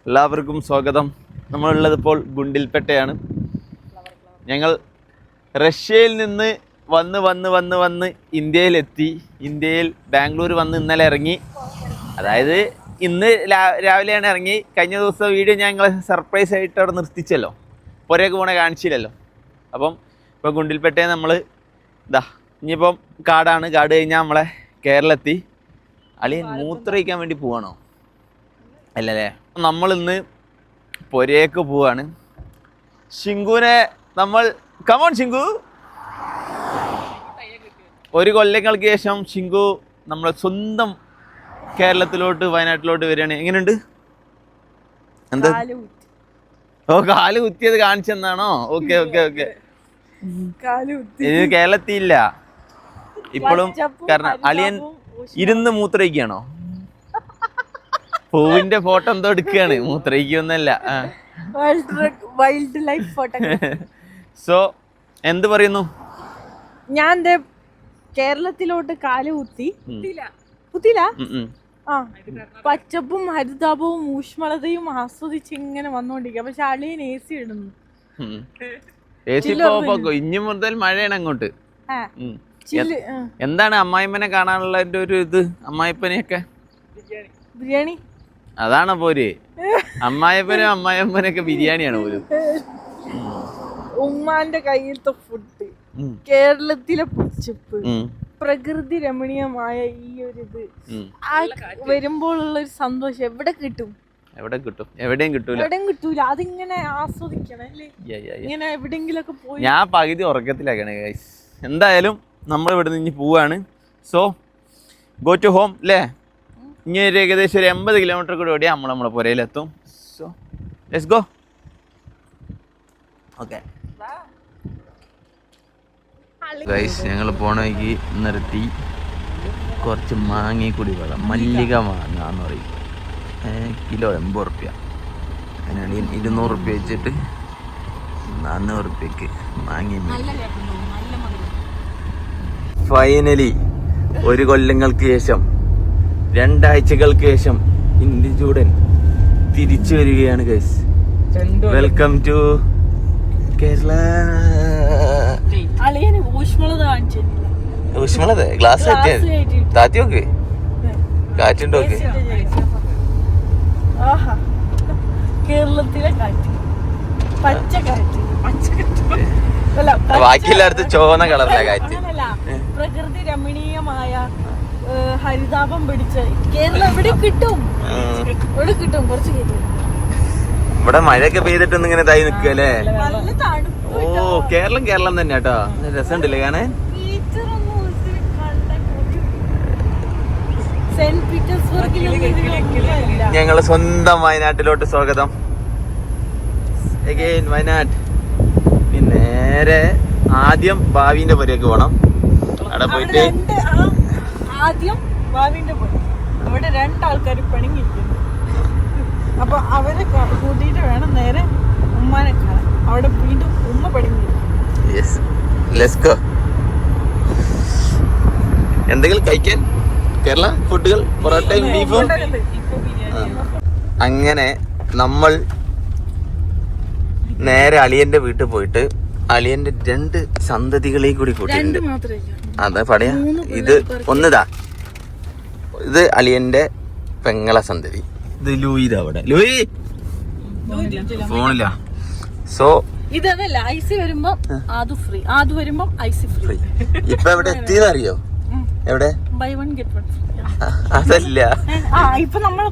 എല്ലാവർക്കും സ്വാഗതം. നമ്മളുള്ളത് ഇപ്പോൾ ഗുണ്ടിൽപേട്ടയാണ്. ഞങ്ങൾ റഷ്യയിൽ നിന്ന് വന്ന് ഇന്ത്യയിലെത്തി. ഇന്ത്യയിൽ ബാംഗ്ലൂർ വന്ന് ഇന്നലെ ഇറങ്ങി. അതായത് ഇന്ന് രാവിലെയാണ് ഇറങ്ങി. കഴിഞ്ഞ ദിവസം വീഡിയോ ഞങ്ങൾ സർപ്രൈസ് ആയിട്ട് അവിടെ നിർത്തിച്ചല്ലോ, പുറേക്ക് പോണേ കാണിച്ചില്ലല്ലോ. അപ്പം ഇപ്പോൾ ഗുണ്ടിൽപേട്ടയിൽ നമ്മൾ ഇനിയിപ്പം കാട് കഴിഞ്ഞാൽ നമ്മളെ കേരളത്തി. അളിയൻ മൂത്രയിക്കാൻ വേണ്ടി പോവാണോ? അല്ലല്ലേ. നമ്മളിന്ന് പുരേക്ക് പോവാണ്. ശിങ്കുവിനെ നമ്മൾ കമോൺ ശിങ്കു. ഒരു കൊല്ലങ്ങൾക്ക് ശേഷം ശിങ്കു നമ്മളെ സ്വന്തം കേരളത്തിലോട്ട് വയനാട്ടിലോട്ട് വരികയാണ്. എങ്ങനെയുണ്ട്? എന്താ കാല് കുത്തിയത് കാണിച്ചെന്നാണോ? ഓക്കെ. ഇത് കേരളത്തില്ല ഇപ്പോഴും. കാരണം അളിയൻ ഇരുന്ന് മൂത്രയിക്കുകയാണോ? പൂവിന്റെ ഫോട്ടോ എന്തോ എടുക്കുകയാണ്, മൂത്രയിക്കൊന്നല്ല. Wild life photo. സോ എന്ത് പറയുന്നു? ഞാൻ കേരളത്തിലോട്ട് കാല് കുത്തിയില്ല. പച്ചപ്പും ഹരിതാപവും ഊഷ്മളതയും ആസ്വദിച്ച് ഇങ്ങനെ വന്നോണ്ടിരിക്കുക. പക്ഷെ അളിയൻ AC ഇടുന്നു. ഇനി മുതൽ മഴയാണ് അങ്ങോട്ട്. എന്താണ് അമ്മായിമ്മനെ കാണാനുള്ള ഒരു ഇത്? അമ്മായിപ്പനെയൊക്കെ ബിരിയാണി അതാണ് പോര്. അമ്മായിപ്പനും അമ്മായിമ്മനൊക്കെ ബിരിയാണിയാണ് പോലും. ഉമ്മാന്റെ കയ്യിലത്തെ ഫുഡ്, കേരളത്തിലെ പച്ചപ്പ്, പ്രകൃതി രമണീയമായ ഈ ഒരു ഇത് വരുമ്പോഴുള്ള ഒരു സന്തോഷം എവിടെ കിട്ടും? എവിടെയും കിട്ടൂല. അതിങ്ങനെ ആസ്വദിക്കണം അല്ലേ? ഇങ്ങനെ എവിടെങ്കിലും ഒക്കെ പോയി. ഞാൻ പകുതി ഉറക്കത്തിലാക്കണേ ഗൈസ്. എന്തായാലും നമ്മൾ ഇവിടെ നിന്ന് പോവാണ്. സോ ഗോ ടു ഹോം അല്ലേ? ഇനി ഒരു ഏകദേശം ഒരു 80 കിലോമീറ്റർ കൂടി ഓടിയാൽ നമ്മളെ പുരയിലെത്തും. So let's go. Okay guys, ഞങ്ങൾ പോണേക്ക് നിർത്തി കുറച്ച് മാങ്ങി കൂടി വേണം. മല്ലിക മാങ്ങാന്ന് പറയും. കിലോ 80 റുപ്യ. അതിനാണ് 200 റുപ്യ വെച്ചിട്ട് 400 റുപ്യക്ക് മാങ്ങി. ഫൈനലി ഒരു കൊല്ലങ്ങൾക്ക് ശേഷം, 2 ആഴ്ചകൾക്ക് ശേഷം ഇന്ത്യചൂടൻ തിരിച്ചു വരികയാണ് ഗൈസ്. Welcome to Kerala. ഊഷ്മളത ഗ്ലാസ് താത്തി നോക്ക്, കാറ്റുണ്ടോ? കേരളത്തിലെ കാറ്റ്, പച്ചക്കാറ്റ്. ബാക്കിയെല്ലായിടത്തും ചുവന്ന കളറിലെ കാറ്റ്. പ്രകൃതി രമണീയമായ ഹരിതാപം പിടിച്ച കേരളം എവിടെ കിട്ടും? കുറച്ച് കിട്ടും. ഇവിടെ മഴയൊക്കെ പെയ്തിട്ട് ഇങ്ങനെ ഇതായി നിൽക്കല്ലേ. ഓ കേരളം തന്നെ കേട്ടോ. രസമുണ്ടല്ലേ കാണാൻ? ഞങ്ങള് സ്വന്തം വയനാട്ടിലോട്ട് സ്വാഗതം. അഗൈൻ വയനാട്. പിന്നെ നേരെ ആദ്യം ഭാവിന്റെ പുരയ്ക്ക് പോണം. അവിടെ പോയിട്ട് ആദ്യം ഭാവിന്റെ പുര. അവിടെ 2 ആൾക്കാർ പണിങ്ങിയിരിക്കുന്നു. അപ്പൊ അവരെ കൂട്ടിയിട്ട് വേണം നേരെ ഉമ്മാനെ കാണാൻ. അവിടെ വീണ്ടും ഉമ്മ പണിങ്ങിയിരിക്കും. എന്തെങ്കിലും കഴിക്കാൻ കേരള ഫുഡുകൾ, പൊറോട്ടയും ബീഫും. അങ്ങനെ നമ്മൾ നേരെ അളിയന്റെ വീട്ടിൽ പോയിട്ട് അളിയന്റെ 2 സന്തതികളെ കൂടി കൂട്ടിയിട്ടുണ്ട്. അതാ പറയാ. ഇത് ഒന്നിതാ, ഇത് അളിയന്റെ പെങ്ങളെ സന്തതി. ഇത് ലൂയിതാ. അവിടെ ലൂയി ഫോണില്ല. സോ ഇതല്ല ഐസി വരുമ്പോ ഫ്രീ, അത് വരുമ്പോ ഐസി ഫ്രീ. ഇപ്പൊ എവിടെ എത്തിയെന്നറിയോ? എവിടെ? ബൈ 1 ഗെറ്റ് 1 അതല്ല, ഇപ്പൊ നമ്മള്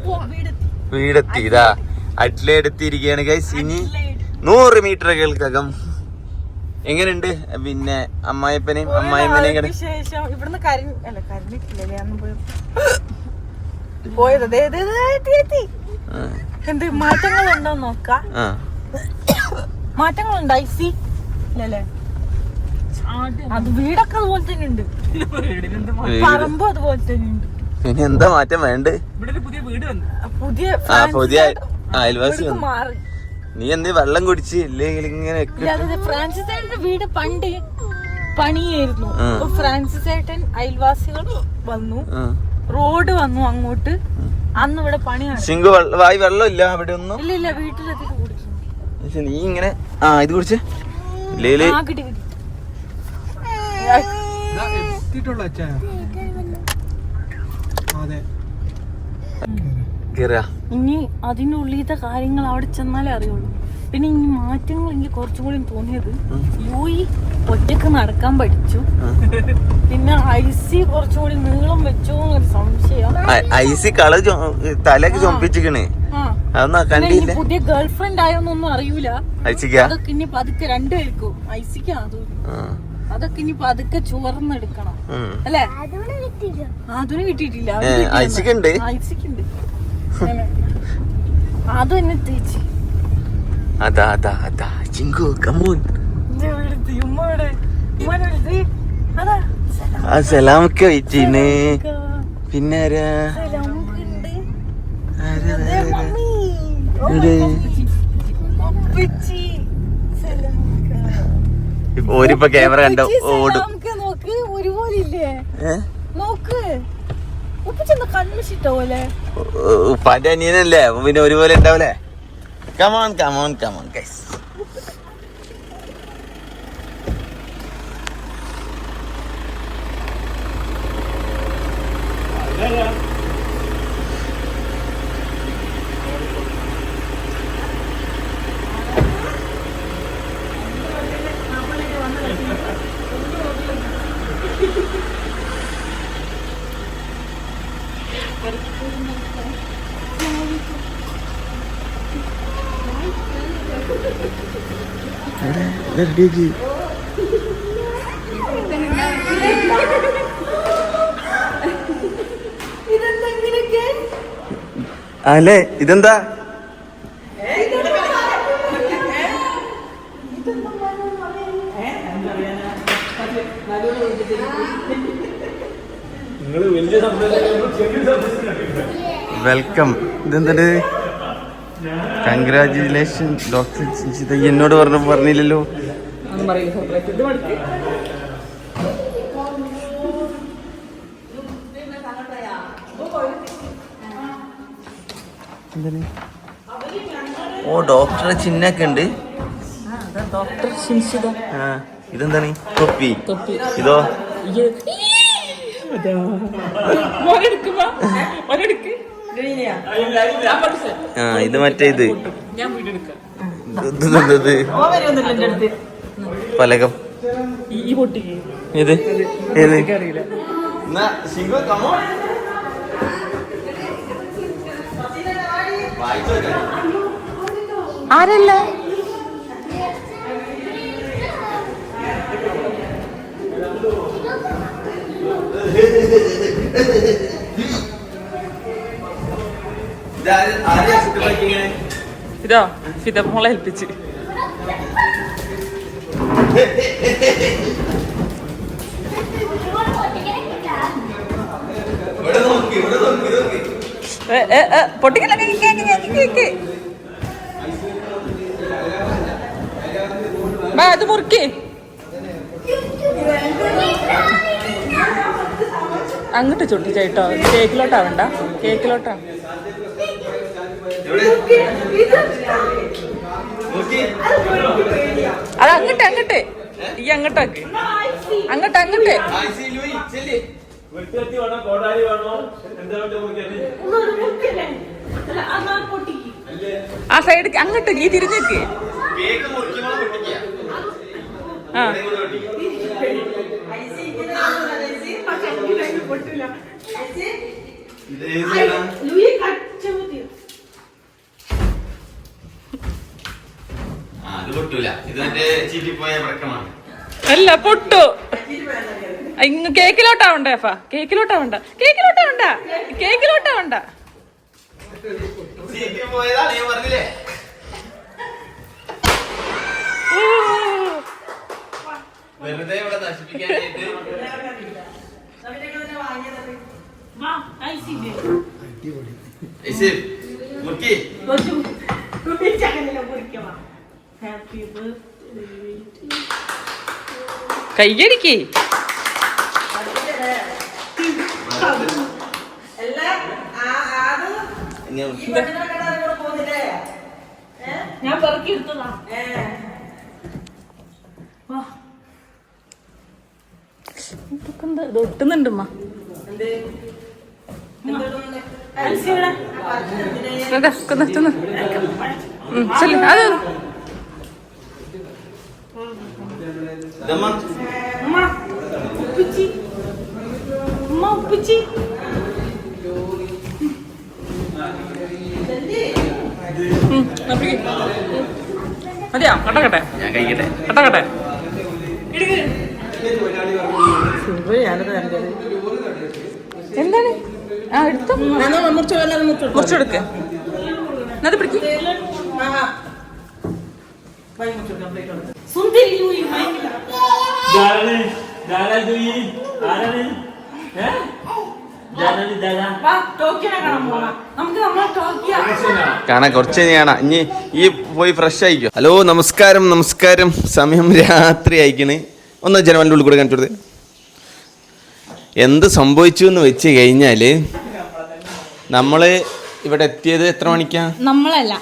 വീടെത്തി. ഇതാ അറ്റ്ലെടുത്തിരിക്കുകയാണ് ഗൈസ്. ഇനി 100 മീറ്ററുകൾക്കകം. എങ്ങനെയുണ്ട് പിന്നെ അമ്മായിപ്പനെയും അമ്മായിമ്മനെയും ശേഷം ഇവിടുന്ന് പോയത് എന്ത് മാറ്റങ്ങളുണ്ടോ നോക്കാം. മാറ്റങ്ങളുണ്ട്. ഐസി ഇല്ലല്ലേ? അത് വീടൊക്കെ അതുപോലെ തന്നെ ഉണ്ട്, പറമ്പും അതുപോലെ തന്നെ ഉണ്ട്. പിന്നെ എന്താ മാറ്റം വേണ്ട? പുതിയ അയൽവാസി മാറി. നീ എന്ത് വെള്ളം കുടിച്ച് ഇല്ലെങ്കിൽ ഇങ്ങനെ? ഫ്രാൻസിസ് ഏട്ടന്റെ വീട് പണ്ട് പണിയായിരുന്നു. ഫ്രാൻസിസ് ഏട്ടൻ അയൽവാസികൾ വന്നു, റോഡ് വന്നു അങ്ങോട്ട്. അന്ന് ഇവിടെ പണിയാണ്. ശിങ്കു വായി വെള്ളം ഇല്ല അവിടെ ഒന്നും. ഇല്ല വീട്ടിലെത്തിട്ട് കുടിക്കുന്നു. നീ ഇങ്ങനെ ഇത് കുടിച്ച് ഇനി അതിന്റെ ഉള്ളിലത്തെ കാര്യങ്ങൾ അവിടെ ചെന്നാലേ അറിയുള്ളൂ. പിന്നെ ഇനി മാറ്റങ്ങൾ എനിക്ക് കുറച്ചും കൂടി തോന്നിയത് യൂയി ഒറ്റക്ക് നടക്കാൻ പഠിച്ചു. പിന്നെ ഐസി കുറച്ചും കൂടി നീളം വെച്ചോ എന്നൊരു സംശയം. ഐസി കള തലക്ക് ചൊമ്പിച്ചിക്കണേ. പുതിയ ഗേൾ ഫ്രണ്ട് ആയോന്നൊന്നും അറിയൂല. അതൊക്കെ ഇനി പതുക്കെ രണ്ടുപേർക്കും ഐസിക്ക് അതൊക്കെ ഇനി പതുക്കെ ചോർന്നെടുക്കണം അല്ലേ? അതിന് കിട്ടിയിട്ടില്ല. ഐസിക്കുണ്ട് അതും എന്നെ തേച്ച് പിന്നെ ഓരിപ്പോ ക്യാമറ കണ്ട ഓടും. ഉപ്പാന്റെ അനിയനല്ലേ പിന്നെ ഒരുപോലെ ഉണ്ടാവൂലേ? Come on come on come on guys. അല്ലേ ഇതെന്താ? വെൽക്കം. ഇതെന്താ? കൺഗ്രാജുലേഷൻ ഡോക്ടർ എന്നോട് പറഞ്ഞില്ലല്ലോ. ഓ ഡോക്ടറെ ചിഹ്നൊക്കെ ഉണ്ട്. ഇതെന്താണ്? തൊപ്പി. ഇതോ? ഇത് മറ്റേ ഇത് പലകം. ഇത് ഏത്? ആരല്ല ഇതോ? ഫിദമോളെ ഏൽപ്പിച്ച്. പൊട്ടിക്കല അത് മുറുക്കി അങ്ങോട്ട് ചൊട്ടിച്ചേട്ടോ. കേക്കിലോട്ടാവണ്ട, കേക്കിലോട്ടാ. അത് അങ്ങോട്ട് ഈ അങ്ങോട്ടാക്ക്. അങ്ങോട്ട് ആ സൈഡ് അങ്ങോട്ട് ഈ തിരിഞ്ഞേക്ക്. ആ അല്ല പൊട്ടു. കേക്കിലോട്ടാവണ്ട എഫ. കേക്കിലോട്ടാവണ്ട. വെറുതെ ഇവിടെ നശിപ്പിക്കാനായിട്ട്. കയ്യടിക്ക്. ഞാൻ പെറുക്കി എടുത്തതാ. ഇതൊക്കെ എന്താ ഇത് ഒട്ടുന്നുണ്ടമ്മ. ഉപ്പിച്ചി മതിയാ കട്ടക്കട്ടെ ഞാൻ കഴിക്കട്ടെ. കട്ടക്കട്ടെ എന്താണ്? ആ എടുത്തോ, മുറിച്ചെടുക്ക അത് പിടിക്കും. സുന്ദരി കാണാൻ കുറച്ച് കാണാം. ഇനി ഈ പോയി ഫ്രഷ് ആയിക്കോ. ഹലോ, നമസ്കാരം. നമസ്കാരം. സമയം രാത്രി അയക്കണ്. ഒന്ന് ജനവൻ്റെ ഉള്ളിൽ കൂടെ കാണിച്ചു കൊടുത്തേ. എന്ത് സംഭവിച്ചു എന്ന് വെച്ച് കഴിഞ്ഞാല് നമ്മള് ഇവിടെ എത്തിയത് എത്ര മണിക്കാ? നമ്മളല്ല,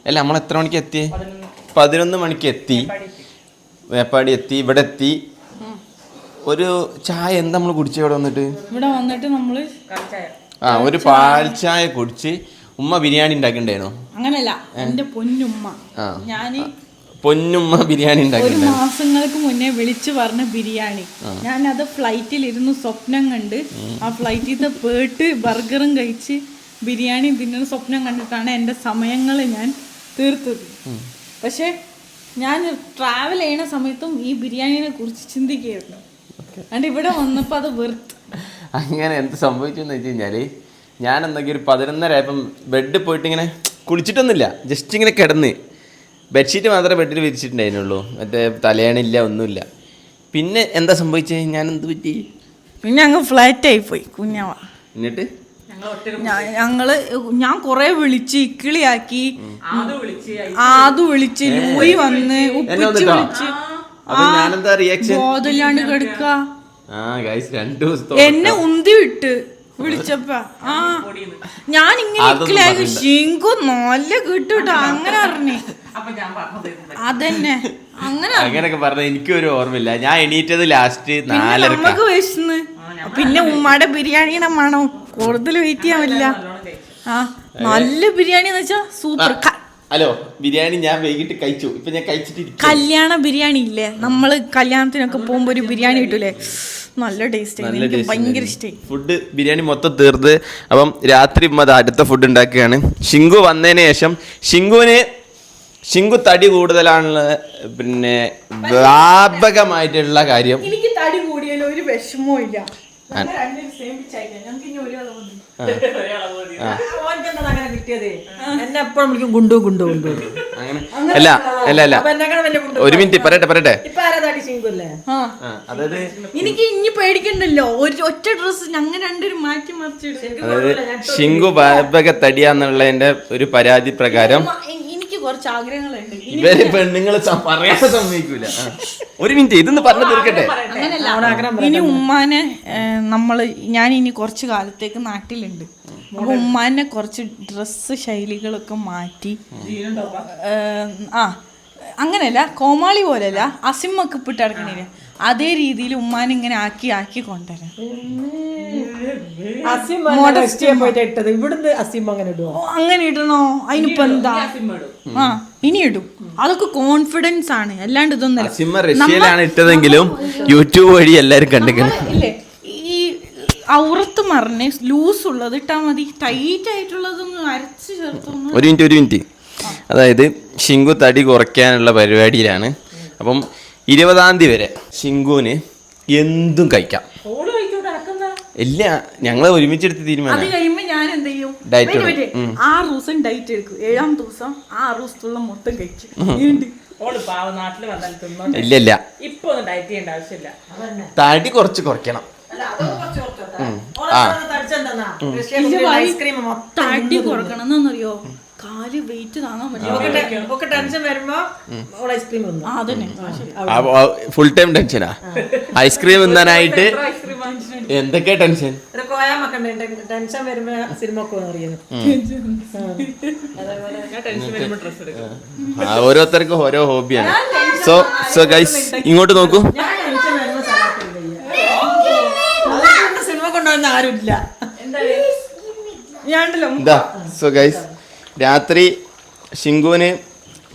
അല്ല നമ്മൾ എത്ര മണിക്ക് എത്തി? 11 മണിക്ക് എത്തി. മേപ്പാടി എത്തി. ഇവിടെ എത്തി. ഒരു ചായ എന്താ നമ്മൾ കുടിച്ച ഇവിടെ വന്നിട്ട് നമ്മള് ഒരു പാൽ ചായ കുടിച്ച് ഉമ്മ ബിരിയാണി ഉണ്ടാക്കണ്ടായിരുന്നു. അങ്ങനല്ല, എന്റെ പൊന്നുമ്മ. പൊന്നുമ്മ ബിരിയാണി ഉണ്ടാക്കി. ഒരു മാസങ്ങൾക്ക് മുന്നേ വിളിച്ചു പറഞ്ഞ ബിരിയാണി. ഞാനത് ഫ്ലൈറ്റിൽ ഇരുന്ന് സ്വപ്നം കണ്ട് ആ ഫ്ലൈറ്റിൽ പോയിട്ട് ബർഗറും കഴിച്ച് ബിരിയാണി തിന്നുന്ന സ്വപ്നം കണ്ടിട്ടാണ് എൻ്റെ സമയങ്ങൾ ഞാൻ തീർത്തത്. പക്ഷെ ഞാൻ ട്രാവൽ ചെയ്യുന്ന സമയത്തും ഈ ബിരിയാണിനെ കുറിച്ച് ചിന്തിക്കുകയായിരുന്നു. അതുകൊണ്ട് ഇവിടെ വന്നപ്പോൾ അത് വെറുത്ത്. അങ്ങനെ എന്ത് സംഭവിച്ചു എന്ന് വെച്ച് കഴിഞ്ഞാല് ഞാൻ എന്തെങ്കിലും ഒരു 11:30 ആയപ്പം ബെഡിൽ പോയിട്ട് ഇങ്ങനെ കുളിച്ചിട്ടൊന്നുമില്ല, ജസ്റ്റ് ഇങ്ങനെ കിടന്ന്. ബെഡ്ഷീറ്റ് മാത്രമേ ബെഡിൽ വിരിച്ചിട്ടുണ്ടായിരുന്നുള്ളൂ, മറ്റേ തലയണില്ല, ഒന്നുമില്ല. പിന്നെ എന്താ സംഭവിച്ചത്? ഞാൻ എന്ത് പറ്റി? പിന്നെ അങ്ങ് ഫ്ലാറ്റായി പോയി കുഞ്ഞാവ. എന്നിട്ട് ഞാൻ കൊറേ വിളിച്ച് ഇക്കിളിയാക്കി, ആദു വിളിച്ച്, ലൂയി വന്ന്, ഉപ്പിച്ച് വിളിച്ച്, ബോധമില്ലാണ്ട് കിടക്ക. എന്നെ ഉന്തി വിട്ട് വിളിച്ചപ്പ ഞാൻ ഇങ്ങനെ ഇക്കിളിയാക്കി. ശിങ്കു നല്ല കിട്ടുട്ടോ അങ്ങനെ പറഞ്ഞേ. അതന്നെ അങ്ങനെയൊക്കെ പറഞ്ഞ എനിക്കൊരു ഓർമ്മയില്ല. ഞാൻ എണീറ്റത് ലാസ്റ്റ് 4:30. നമുക്ക് വിശന്ന്. പിന്നെ ഉമ്മാടെ ബിരിയാണിയുടെ മണം കൂടുതൽ വെയിറ്റ് ചെയ്യാൻ പറ്റില്ല. നല്ല ബിരിയാണി എന്ന് വെച്ചാ സൂപ്പർ. ഹലോ, ബിരിയാണി ഞാൻ വൈകിട്ട് കഴിച്ചു. ഇപ്പൊ ഞാൻ കഴിച്ചിട്ട് കല്യാണ ബിരിയാണി ഇല്ലേ, നമ്മള് കല്യാണത്തിനൊക്കെ പോകുമ്പോ ഒരു ബിരിയാണി കിട്ടൂലേ, നല്ല ടേസ്റ്റ്. എനിക്ക് ഭയങ്കര ഇഷ്ടമായി. ഫുഡ് ബിരിയാണി മൊത്തം തീർത്ത്. അപ്പം രാത്രി അടുത്ത ഫുഡ് ഉണ്ടാക്കുകയാണ്. ഷിങ്കു വന്നതിന് ശേഷം ഷിങ്കു തടി കൂടുതലാണുള്ള പിന്നെ വ്യാപകമായിട്ടുള്ള കാര്യം. എനിക്ക് തടി കൂടിയാലും ഒരു വിഷമവും ഇല്ല. ഒരു മിനിറ്റ് പറയട്ടെ. അതായത് എനിക്ക് ഇനി പേടിക്കണ്ടല്ലോ, ഒരു ഒറ്റ ഡ്രസ് ഞങ്ങൾ രണ്ടുപേരും മാറ്റി മറിച്ച്. അതായത് ഷിങ്കു വ്യാപക തടിയാന്നുള്ളതിന്റെ ഒരു പരാതി പ്രകാരം കുറച്ച് ആഗ്രഹങ്ങളുണ്ട്. ഇവര് പെണ്ണുങ്ങൾ പറയാതെ സമ്മതിക്കൂല. ഒരു മിനിറ്റ്, ഇതൊന്ന് പറഞ്ഞു തീർക്കട്ടെ. ഇനി ഉമ്മാനെ ഞാൻ ഇനി കുറച്ച് കാലത്തേക്ക് നാട്ടിലുണ്ട്. അപ്പൊ ഉമ്മാനെ കുറച്ച് ഡ്രസ്സ് ശൈലികളൊക്കെ മാറ്റി, അങ്ങനെയല്ല കോമാളി പോലെയല്ല, അസിമൊക്കെ ഇപ്പിട്ട് നടക്കണില്ല, അതേ രീതിയിൽ ഉമ്മാനിങ്ങനെ ആക്കി കൊണ്ടുവരാം. അങ്ങനെ ഇടണോ? അതിനിപ്പോ എന്താ, ഇനി ഇടും. അതൊക്കെ കോൺഫിഡൻസ് ആണ്, അല്ലാണ്ട് ഇതൊന്നല്ല. റഷ്യയിലാണ് ഇട്ടതെങ്കിലും യൂട്യൂബ് വഴി എല്ലാരും കണ്ടിരിക്കണം. ഈ ഔറത്ത് മറിഞ്ഞ് ലൂസ് ഉള്ളത് ഇട്ടാ മതി, ടൈറ്റ് ആയിട്ടുള്ളതൊന്നും അരച്ച് ചേർത്തൊന്നും. ഒരു മിനിറ്റ്. അതായത് ഷിങ്കു തടി കുറയ്ക്കാനുള്ള പരിപാടിയിലാണ്. അപ്പം 20-ാം തീയതി വരെ ഷിങ്കുവിന് എന്തും കഴിക്കാം. ഇല്ല, ഞങ്ങൾ ഒരുമിച്ചെടുത്ത് തീരുമാനം. അത് കഴിയുമ്പോ ഞാൻ എന്ത് ചെയ്യും? 6 ദിവസം ഡയറ്റ് എടുക്കും. 7-ാം ദിവസം 6 ദിവസത്തുള്ള മൊത്തം കഴിക്കും. ഇല്ല, തടി കുറച്ച് കുറയ്ക്കണം. തടി കുറക്കണം എന്നറിയോ? കാല് വെയിറ്റ് താങ്ങാൻ ഫുൾ ടൈം ടെൻഷനാ ഐസ്ക്രീം തിന്നാനായിട്ട്. എന്തൊക്കെ ടെൻഷൻ? പോയാൽ മക്കണ്ടേ ടെൻഷൻ വരുമ്പോ സിനിമ ഒക്കെ അറിയുന്നു. ഓരോരുത്തർക്കും ഓരോ ഹോബിയാണ്. സോ ഗൈസ് ഇങ്ങോട്ട് നോക്കൂ. സിനിമ കൊണ്ടുവന്ന ആരുമില്ല. ഇതാ സോ ഗൈസ് രാത്രി ശിങ്കുവിന്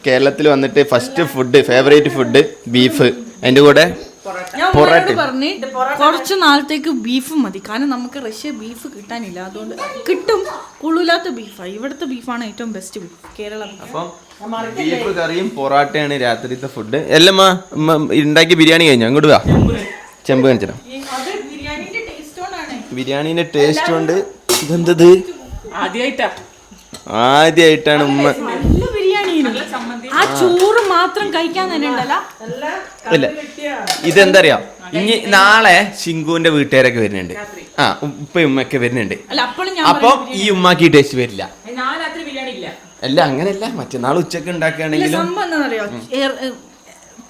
കേരളത്തിൽ വന്നിട്ട് first food favourite food beef, അതിന്റെ കൂടെ പൊറോട്ട. പറഞ്ഞ് കുറച്ച് നാളത്തേക്ക് ബീഫ് മതി, കാരണം നമുക്ക് റഷ്യ ബീഫ് കിട്ടാനില്ല. അതുകൊണ്ട് കിട്ടും, കൊള്ളൂലാത്ത ബീഫാണ്. ഇവിടുത്തെ ബീഫാണ് ഏറ്റവും ബെസ്റ്റ് ബീഫ്, കേരള ബീഫ്. അപ്പം ബീഫ് കറിയും പൊറോട്ടയാണ് രാത്രിത്തെ ഫുഡ്. എല്ലാം ഉണ്ടാക്കി ബിരിയാണി കഴിഞ്ഞു. അങ്ങോട്ട് വാ, ചെമ്പ് കാണിച്ചിടാം. ബിരിയാണിന്റെ ടേസ്റ്റ് കൊണ്ട് ഇതെന്തത് ആദ്യമായിട്ടാണ് ഉമ്മ. നല്ല ബിരിയാണി, ആ ചോറ് മാത്രം കഴിക്കാൻ തന്നെ ഉണ്ടല്ലോ. ഇല്ല ഇതെന്തറിയാം, ഇനി നാളെ ശിങ്കുവിന്റെ വീട്ടുകാരൊക്കെ വരുന്നുണ്ട്. ഉപ്പയും ഉമ്മയൊക്കെ വരുന്നുണ്ട്. അപ്പൊ ഈ ഉമ്മാക്ക് ഈ ടേസ്റ്റ് വരില്ല. അല്ല അങ്ങനെയല്ല, മറ്റന്നാൾ ഉച്ചക്ക് ഉണ്ടാക്കുകയാണെങ്കിലും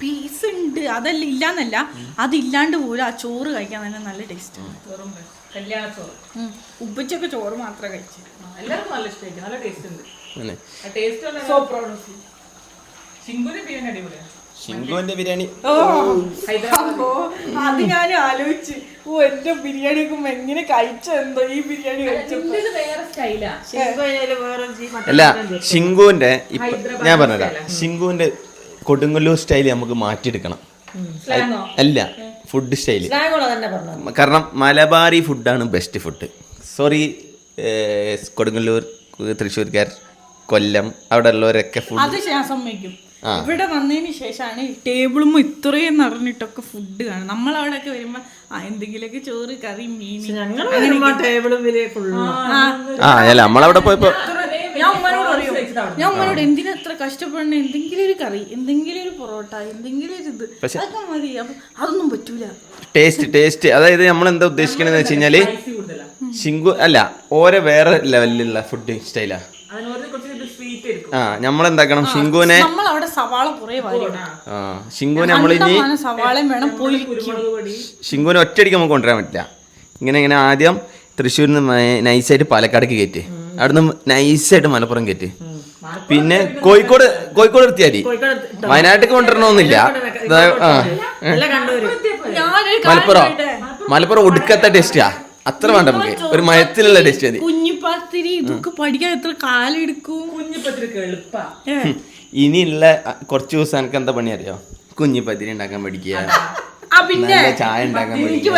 പീസ് ഉണ്ട്, അതല്ല ഇല്ലാന്നല്ല, അതില്ലാണ്ട് പോലും ആ ചോറ് കഴിക്കാൻ തന്നെ നല്ല ടേസ്റ്റ്. ഉപ്പച്ചൊക്കെ ചോറ് മാത്രമേ കഴിച്ചു. എല്ലാവർക്കും നല്ല ഇഷ്ടമായിരിക്കും, നല്ല ടേസ്റ്റ് ഉണ്ട്. ശിങ്കുവിന്റെ ബിരിയാണി അത് ഞാൻ ആലോചിച്ച്, എന്റെ ബിരിയാണി ഒക്കെ എങ്ങനെ കഴിച്ചെന്തോ ഈ ബിരിയാണി അല്ല ശിങ്കുവിന്റെ ഞാൻ പറഞ്ഞതാ, ശിങ്കുവിന്റെ കൊടുങ്ങല്ലൂർ സ്റ്റൈല് നമുക്ക് മാറ്റിയെടുക്കണം. അല്ല ഫുഡ് സ്റ്റൈല്, കാരണം മലബാറി ഫുഡാണ് ബെസ്റ്റ് ഫുഡ്. സോറി കൊടുങ്ങല്ലൂർ, തൃശ്ശൂർക്കാർ, കൊല്ലം അവിടെ ഉള്ളവരൊക്കെ ഫുഡ് അത് ഞാൻ സമ്മതിക്കും. ഇവിടെ വന്നതിന് ശേഷമാണ് ടേബിളും ഇത്രയും നിറഞ്ഞിട്ടൊക്കെ ഫുഡ് കാണും. നമ്മളവിടെയൊക്കെ വരുമ്പോ എന്തെങ്കിലുമൊക്കെ ചോറ്, കറി, മീൻ. നമ്മളവിടെ പോയപ്പോ ഞാൻ ഉമ്മനോട് എന്തിനാ എത്ര കഷ്ടപ്പെടണ, എന്തെങ്കിലും ഒരു കറി, എന്തെങ്കിലും ഒരു പൊറോട്ട, എന്തെങ്കിലും ഒരു ഇത്, അതൊക്കെ മതി. അപ്പൊ അതൊന്നും പറ്റൂല. ടേസ്റ്റ് അതായത് നമ്മൾ എന്താ ഉദ്ദേശിക്കണെന്ന് വെച്ച് കഴിഞ്ഞാല് ശിങ്കു അല്ല ഓരോ വേറെ ലെവലിലുള്ള ഫുഡ് സ്റ്റൈലാ. നമ്മളെന്താക്കണം ശിങ്കുവിനെ, ശിങ്കുവിനെ നമ്മളിനി ശിങ്കുവിനെ ഒറ്റയടിക്ക് നമുക്ക് കൊണ്ടുവരാൻ പറ്റില്ല. ഇങ്ങനെ ആദ്യം തൃശ്ശൂരിൽ നിന്ന് നൈസായിട്ട് പാലക്കാടേക്ക് കയറ്റി, അവിടുന്ന് നൈസായിട്ട് മലപ്പുറം കയറ്റി, പിന്നെ കോഴിക്കോട് എത്തിയാതി. വയനാട്ടിൽ കൊണ്ടുവരണമെന്നില്ല. മലപ്പുറം ഒടുക്കത്തെ ടേസ്റ്റാ, അത്ര വേണ്ട നമുക്ക്, ഒരു മയത്തിലുള്ള ടേസ്റ്റ് മതി. കുഞ്ഞിപ്പത്തിരി ഇതൊക്കെ പഠിക്കാൻ എത്ര കാലം എടുക്കും? ഇനിയുള്ള കുറച്ച് ദിവസം എനിക്ക് എന്താ പണി അറിയോ? കുഞ്ഞിപ്പത്തിരി ഉണ്ടാക്കാൻ പഠിക്കുക, ചായ ഉണ്ടാക്കാൻ പഠിക്കുക.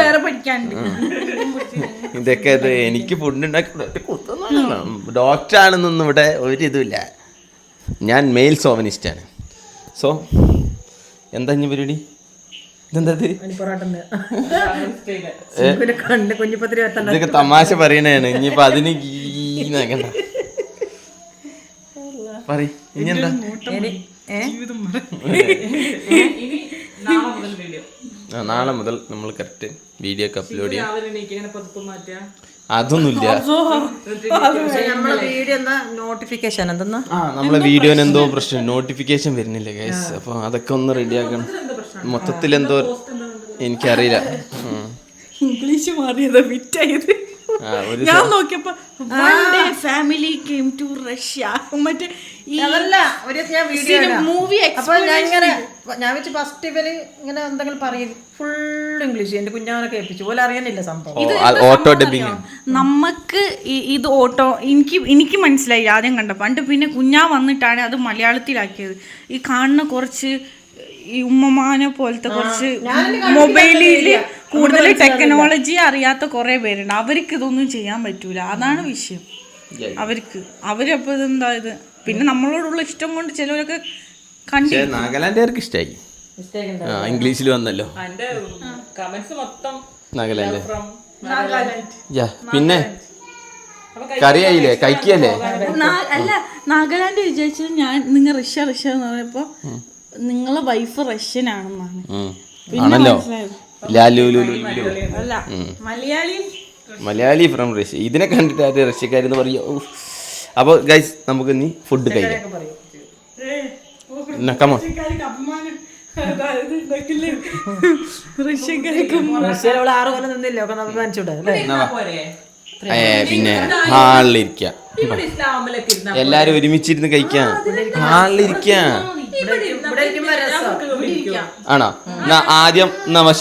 ഇതൊക്കെ എനിക്ക് ഫുഡ് ഉണ്ടാക്കി ഡോക്ടറാണെന്നൊന്നും ഇവിടെ ഒരിതുമില്ല. ഞാൻ മെയിൽ സോവനിസ്റ്റാണ്. സോ എന്താ ഇനി പരിപാടി? ഇതൊക്കെ തമാശ പറയണേണ്. ഇനിയിപ്പൊ അതിന് ഇനിയെന്താ? നാളെ മുതൽ നമ്മൾ കറക്റ്റ് വീഡിയോ ഒക്കെ അപ്ലോഡ് ചെയ്യാം. അതൊന്നുമില്ല, നമ്മളെ വീഡിയോന് എന്തോ പ്രശ്നം, നോട്ടിഫിക്കേഷൻ വരുന്നില്ല ഗൈസ്. അപ്പൊ അതൊക്കെ ഒന്ന് റെഡിയാക്കണം. മൊത്തത്തിൽ എന്തോ എനിക്കറിയില്ല, ഇംഗ്ലീഷ് മാറിയതാ വിറ്റായത്. ഞാൻ നോക്കിയപ്പോ ഫാമിലി കെയിം ടു റഷ്യ മറ്റേ മൂവി. ഞാൻ വെച്ച് ഫസ്റ്റ് ഇവര് ഇങ്ങനെ എന്തെങ്കിലും പറയും, ഫുൾ ഇംഗ്ലീഷ്. എന്റെ കുഞ്ഞാനൊക്കെ ഏൽപ്പിച്ചു പോലെ അറിയാനില്ല സംഭവം. ഓട്ടോ ഡബിങ് നമുക്ക് ഇത് ഓട്ടോ എനിക്ക് മനസ്സിലായി ആദ്യം കണ്ടപ്പോ. പണ്ട് പിന്നെ കുഞ്ഞാ വന്നിട്ടാണ് അത് മലയാളത്തിലാക്കിയത്. ഈ കാണുന്ന കുറച്ച് ഈ ഉമ്മമാനെ പോലത്തെ കുറച്ച് മൊബൈലില് കൂടുതൽ ടെക്നോളജി അറിയാത്ത കുറെ പേരുണ്ട്. അവർക്ക് ഇതൊന്നും ചെയ്യാൻ പറ്റൂല, അതാണ് വിഷയം. അവരപ്പോ ഇതെന്താ ഇത്. പിന്നെ നമ്മളോടുള്ള ഇഷ്ടം കൊണ്ട് ചിലവരൊക്കെ നാഗാലാൻഡുകാർക്ക് ഇഷ്ടമായി, ഇംഗ്ലീഷിൽ വന്നല്ലോ നാഗാലാൻഡ്. പിന്നെ കറിയായില്ലേ, കഴിക്കല്ലേ? അല്ല, നാഗാലാൻഡ് വിചാരിച്ചത് ഞാൻ നിങ്ങൾ റഷ്യ എന്ന് പറഞ്ഞപ്പോ നിങ്ങളെ വൈഫ് റഷ്യൻ ആണെന്നാണ്. ആണല്ലോ, അല്ല മലയാളി ഫ്രം റഷ്യ. ഇതിനെ കണ്ടിട്ട് റഷ്യക്കാരെന്ന് പറയോ? അപ്പോൾ ഗൈസ് നമുക്ക് ഇനി ഫുഡ് കഴിക്കാം. പിന്നെ ഹാളിലിരിക്കാം, ഇവിടെ ഇസ്ലാമിലൊക്കെ ഇരുന്നാ എല്ലാരും ഒരുമിച്ചിരുന്ന് കഴിക്കാം, ഹാളിലിരിക്കാം. ഇവിടെ ഇരിക്കുമ്പോ രസം. ഇവിടെ ഇരിക്കാം. ആണോ? എന്നാ ആദ്യം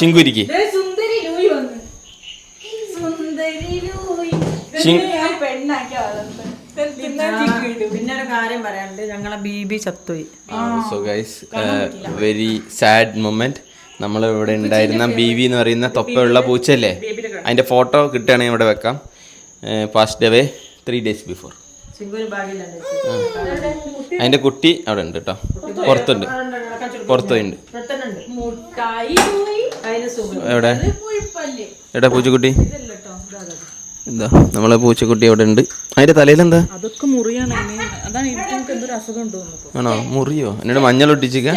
ശിങ്കു ഇരിക്കേ. സുന്ദരി ലൂയി വന്ന് സുന്ദരി ലൂയി പെണ്ണാക്കി പിന്നെ ഒരു കാര്യം പറയാനുണ്ട്, ഞങ്ങളെ ബീബി ചത്തുപോയി. So guys, very sad moment. നമ്മൾ ഇവിടെ ഉണ്ടായിരുന്ന ബീബി എന്ന് പറയുന്ന തൊപ്പയുള്ള പൂച്ചല്ലേ, അതിന്റെ ഫോട്ടോ കിട്ടുകയാണെങ്കിൽ ഇവിടെ വെക്കാം. Past away 3 days before. ചിങ്കുവിന് ഭാഗ്യമില്ലാണ്ട് അതിന്റെ കുട്ടി അവിടെ ഉണ്ട് കേട്ടോ, പുറത്തുണ്ട്, പുറത്തുണ്ട്. മുട്ടായി ലൂയി അതിന് സുഖം. എവിടെ എവിടെ പൂച്ചക്കുട്ടി? എന്താ നമ്മളെ പൂച്ചക്കുട്ടി അവിടെ ഉണ്ട്. അതിന്റെ തലയിൽ എന്താ? അതൊക്കെ മുറിയാണ്. അതാണ് എനിക്ക് എന്തൊരു അസുഖം ഉണ്ടോ. ആണോ? മുറിയോ? എന്നോട് മഞ്ഞൾ ഒട്ടിച്ചിക്ക.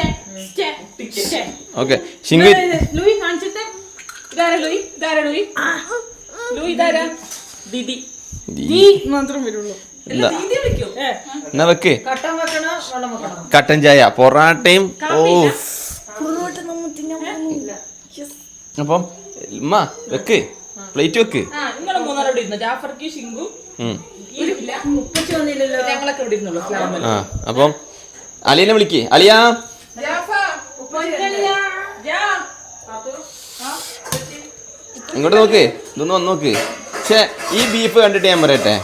ഓക്കെ ശിങ്കു ലൂയി കാണിച്ചിട്ട് ഇതാരാ ലൂയി? ഇതാരാ ലൂയി? ലൂയി ഇതാരാ? ദീദി മാത്രം വരുള്ളൂ. എന്താ ദീദി വിളിക്കൂ. എന്നാ വെക്ക്. കട്ടൻ വെക്കണോ വെള്ളം വെക്കണം? കട്ടൻ ചായ, പൊറാട്ടയും. ഓ അപ്പം ഉമ്മ വെക്ക്, പ്ലേറ്റ് വെക്ക്. നിങ്ങള് മൂന്നാളും ഇവിടെ ഇരുന്നു. ജാഫർക്ക്, ഷിങ്കു, ഉപ്പച്ചി വന്നില്ലല്ലോ. ഞങ്ങളൊക്കെ ഇവിടെ ഇരുന്നുള്ളൂ ഇസ്ലാമിൽ. ആ അപ്പം അലിയനെ വിളിക്ക്. അലിയാ ഇങ്ങോട്ട് നോക്ക്, ഇതൊന്ന് വന്ന് നോക്ക്. പക്ഷേ ഈ ബീഫ് കണ്ടിട്ട് ഞാൻ പറയട്ടെ,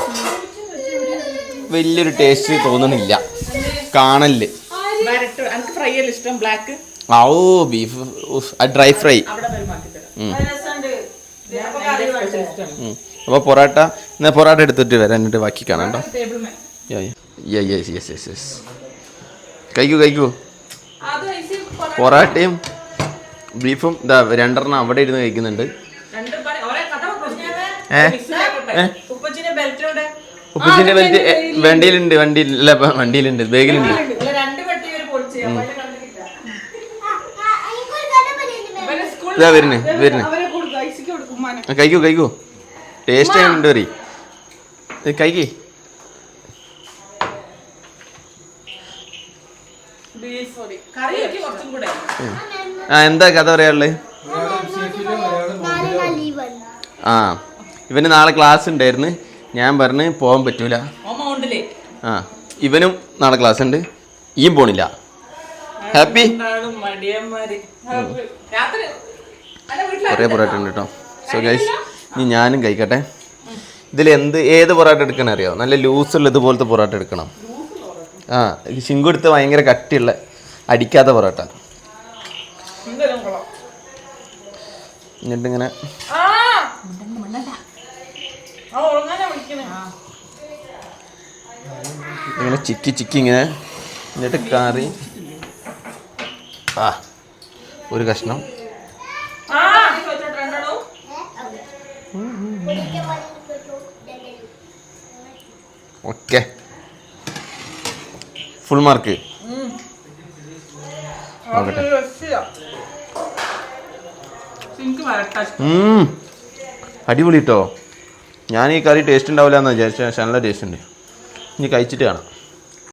വലിയൊരു ടേസ്റ്റ് തോന്നണില്ല കാണല്. എനിക്ക് ഫ്രൈ അല്ല ഇഷ്ടം, ബ്ലാക്ക്. ഓ ബീഫ് ഡ്രൈ ഫ്രൈ. അവിടെ വരുമാക്കി തരാം. രസമുണ്ട്. അപ്പൊ കറി വേണ്ടേ? അപ്പോൾ പൊറാട്ട, എന്നാൽ പൊറാട്ട എടുത്തിട്ട് വരാം, എന്നിട്ട് ബാക്കി കാണാം കേട്ടോ. ടേബിൾ മേ യെസ് കഴിക്കൂ. അത് ഐസി പൊറാട്ടയും ബീഫും ഇതാ 2 അവിടെ ഇരുന്ന് കഴിക്കുന്നുണ്ട്. രണ്ട് ഒരേ കഥ ഉപ്പച്ചിന്റെ ബെൽറ്റ് എവിടെ? ഉപ്പച്ചിന്റെ ബെൽറ്റ് വണ്ടിയിലുണ്ട്, വണ്ടിയിലുണ്ട്, ബാഗിലുണ്ട്. അല്ല, 2 പെട്ടി ഒരു പൊളിച്ച്. അപ്പൊ അതിനെ കണ്ടിട്ടില്ല. ഇതാ വരുന്നേ. കഴിക്കൂ. ടേസ്റ്റ് ഉണ്ട് പറയും. കഴിക്കേ. കറിയൊക്കെ കുറച്ചും കൂടെ. എന്താ കഥ പറയാനുള്ളത്? ആ ഇവന് നാളെ ക്ലാസ് ഉണ്ടായിരുന്നു. ഞാൻ പറഞ്ഞ് പോകാൻ പറ്റൂല. ആ ഇവനും നാളെ ക്ലാസ് ഉണ്ട്, ഈയും പോണില്ല. ഹാപ്പി. കുറേ പൊറോട്ട ഉണ്ട് കേട്ടോ. സോ ഗൈസ്, ഇനി ഞാനും കഴിക്കട്ടെ. ഇതിൽ ഏത് പൊറോട്ട എടുക്കണം അറിയോ? നല്ല ലൂസുള്ള ഇതുപോലത്തെ പൊറോട്ട എടുക്കണം. ആ ശിങ്കു എടുത്ത് ഭയങ്കര കട്ടിയുള്ള അടിക്കാത്ത പൊറോട്ട. എന്നിട്ടിങ്ങനെ ഇങ്ങനെ ചിക്കി ഇങ്ങനെ, എന്നിട്ട് കറി. ആ ഒരു കഷ്ണം. Okay, full mark. നോക്കട്ടെ. അടിപൊളി കേട്ടോ. ഞാൻ ഈ കറി ടേസ്റ്റ് ഉണ്ടാവില്ല എന്ന് വിചാരിച്ച, നല്ല ടേസ്റ്റ് ഉണ്ട്. ഇനി കഴിച്ചിട്ട് കാണാം.